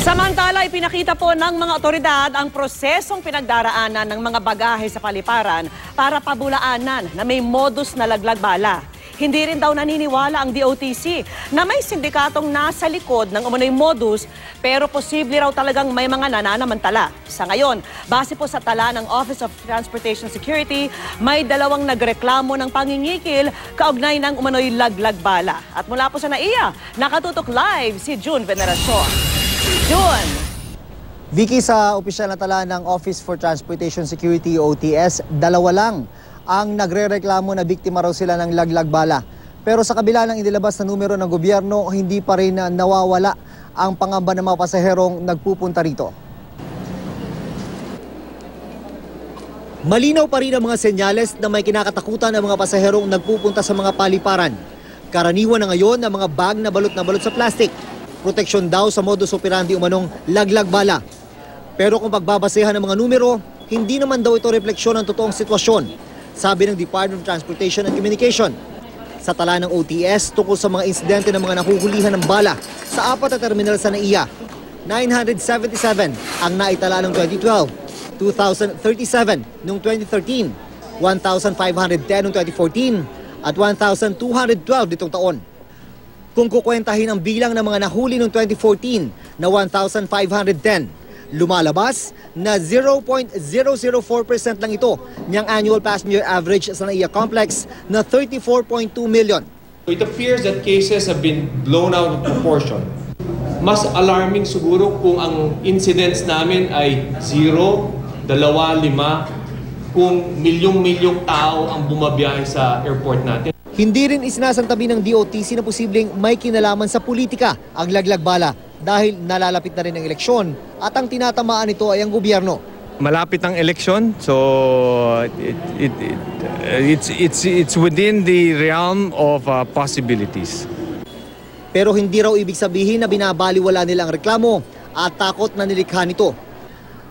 Samantala, ipinakita po ng mga otoridad ang prosesong pinagdaraanan ng mga bagahe sa paliparan para pabulaanan na may modus na laglag bala. Hindi rin daw naniniwala ang DOTC na may sindikatong nasa likod ng umunoy modus, pero posible raw talagang may mga nananamantala. Sa ngayon, base po sa tala ng Office of Transportation Security, may 2 nagreklamo ng pangingikil kaugnay ng umunoy laglag bala. At mula po sa NAIA, nakatutok live si June Veneracion. June! Vicky, sa opisyal na tala ng Office for Transportation Security, OTS, 2 lang ang nagre-reklamo na biktima raw sila ng laglag bala. Pero sa kabila ng inilabas na numero ng gobyerno, hindi pa rin nawawala ang pangamba ng mga pasaherong nagpupunta rito. Malinaw pa rin ang mga senyales na may kinakatakutan ng mga pasaherong nagpupunta sa mga paliparan. Karaniwan na ngayon ang mga bag na balot sa plastic. Proteksyon daw sa modus operandi umanong laglag bala. Pero kung pagbabasehan ng mga numero, hindi naman daw ito refleksyon ng totoong sitwasyon, sabi ng Department of Transportation and Communication. Sa tala ng OTS tungkol sa mga insidente ng mga nahuhulihan ng bala sa 4 na terminal sa NAIA, 977 ang naitala noong 2012, 2,037 noong 2013, 1,510 noong 2014, at 1,212 ditong taon. Kung kukwentahin ang bilang ng mga nahuli noong 2014 na 1,510, lumalabas na 0.004% lang ito niyang annual passenger average sa NAIA complex na 34.2 million. It appears that cases have been blown out of proportion. Mas alarming siguro kung ang incidents namin ay 0, 2, 5, kung milyong-milyong tao ang bumabiyahe sa airport natin. Hindi rin isinasantabi ng DOTC na posibleng may kinalaman sa politika ang laglag bala dahil nalalapit na rin ang eleksyon at ang tinatamaan nito ay ang gobyerno. Malapit ang eleksyon, so it's within the realm of possibilities. Pero hindi raw ibig sabihin na binabaliwala nila ang reklamo at takot na nilikha nito.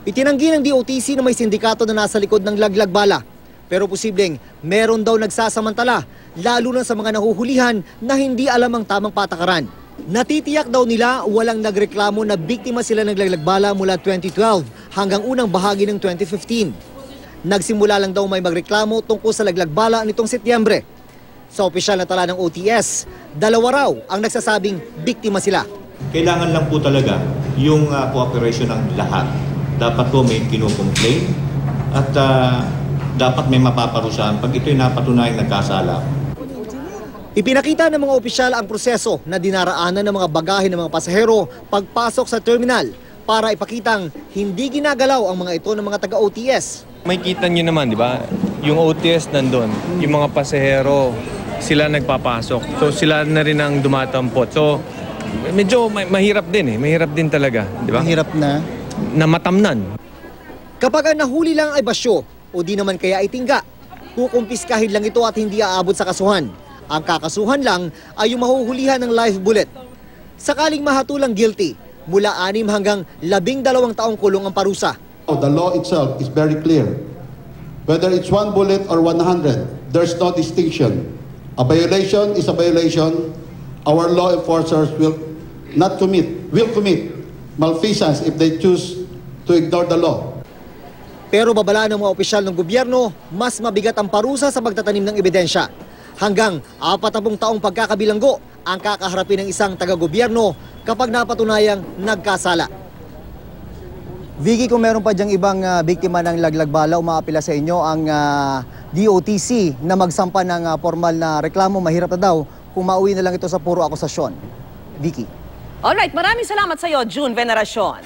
Itinanggi ng DOTC na may sindikato na nasa likod ng laglag bala, pero posibleng meron daw nagsasamantala, lalo na sa mga nahuhulihan na hindi alam ang tamang patakaran. Natitiyak daw nila walang nagreklamo na biktima sila ng laglag bala mula 2012 hanggang unang bahagi ng 2015. Nagsimula lang daw may magreklamo tungkol sa laglag bala nitong Setyembre. Sa opisyal na tala ng OTS, 2 raw ang nagsasabing biktima sila. Kailangan lang po talaga yung cooperation ng lahat. Dapat po may kinukomplain at dapat may mapaparusahan pag ito'y napatunayang nagkasala. Ipinakita ng mga opisyal ang proseso na dinaraanan ng mga bagahe ng mga pasahero pagpasok sa terminal para ipakitang hindi ginagalaw ang mga ito ng mga taga-OTS. May kita nyo naman, di ba? Yung OTS nandun, yung mga pasahero, sila nagpapasok. So sila na rin ang dumatampot. So medyo mahirap din mahirap din talaga, di ba? Mahirap na? Na matamnan. Kapag ang nahuli lang ay basyo o di naman kaya itingga, kukumpiskahin lang ito at hindi aabot sa kasuhan. Ang kakasuhan lang ay yung mahuhulihan ng live bullet. Sakaling mahatulang guilty, mula 6 hanggang 12 taong kulong ang parusa. The law itself is very clear. Whether it's 1 bullet or 100, there's no distinction. A violation is a violation. Our law enforcers will commit malfeasance if they choose to ignore the law. Pero babala ng mga opisyal ng gobyerno, mas mabigat ang parusa sa pagtatanim ng ebidensya. Hanggang 40 taong pagkakabilanggo ang kakaharapin ng isang taga-gobyerno kapag napatunayang nagkasala. Vicky, kung meron pa diyang ibang biktima ng laglag bala, umaapila sa inyo ang DOTC na magsampa ng formal na reklamo. Mahirap na daw kung mauwi na lang ito sa puro akusasyon. Vicky. Alright, maraming salamat sa iyo, June Veneracion.